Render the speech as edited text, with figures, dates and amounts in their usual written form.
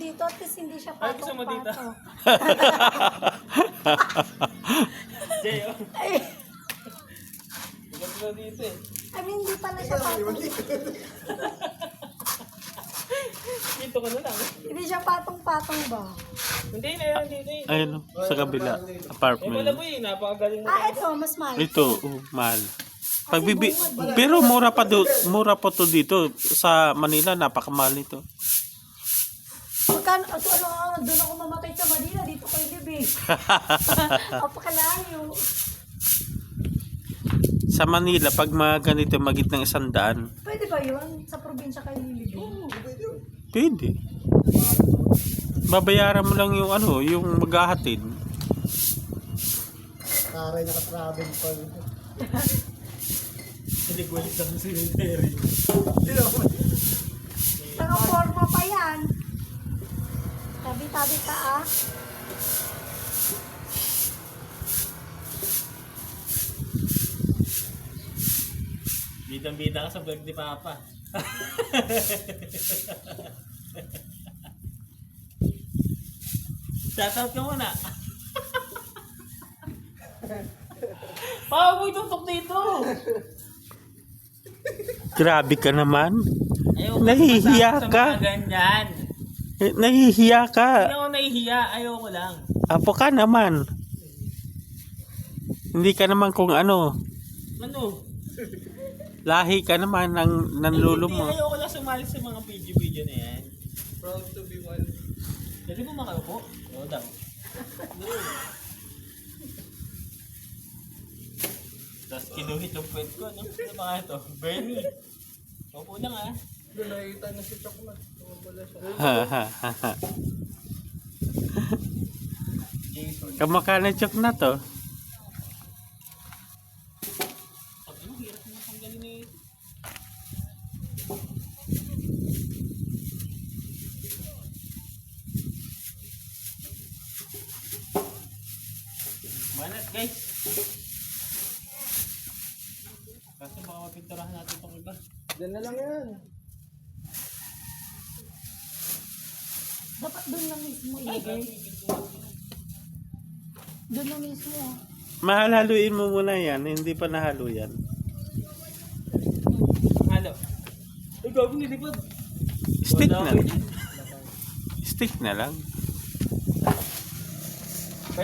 dito at least hindi siya Ay, gusto mo dito? patong-pato. Jay, oh. Ay, Gusto dito eh. I mean, hindi pala siya patong. Dito ka na lang. Hindi siya patong-patong ba? Hindi na yan, dito eh. Ayun, sa kabila. Eh, wala Apartment. po eh. Napakagaling mo. Ito, mas mahal. Ito, mahal. Pero mura pa to dito. Sa Manila, napakamahal nito. Magkano, doon ako mamatay sa Manila, dito ko ilibig. Apakalayo. Sa Manila, pag mga ganito, magit ng 100. Pwede ba yun? Sa probinsya kayo nilibig? Pwede. Babayaran mo lang yung yung maghahatid. Karay naka-travel pa. Hindi ko ulit sa cemetery. Naka-forma pa yan. Tabi-tabi ka ah. Bidang-bida ka sa vlog ni Papa. Shoutout ka muna. Papa, may tutok dito. Grabe ka naman. Ayoko Nahihiya sa ka. mga ganyan. Nahihiya Hindi ka. ako nahihiya. Ayoko lang. Apo ka naman. Hindi ka naman kung ano. Ano? Lahi ka naman ng nanlulo mo. Hindi, ayoko lang sumali sa mga video na yan. Proud to be one. Pwede mo makaupo? Oo daw. Tapos kinuhit yung puwet ko, no? Ano ba nga ito? Bernie. Upo lang ah. Doon nakikita na si Chokmat. Wala siya. Jason. Kamakana chok na to. Ano, hirap mo tanggalin eh. Banat guys. Kasi baka mapinturahan natin itong iba. Diyan na lang yan. Dapat doon lang mismo ilagay. Doon lang mismo. Mahal-haluin mo muna yan. Hindi pa nahalo yan. Halo. Ay, gawin nilipad. Stick na. Stick na lang.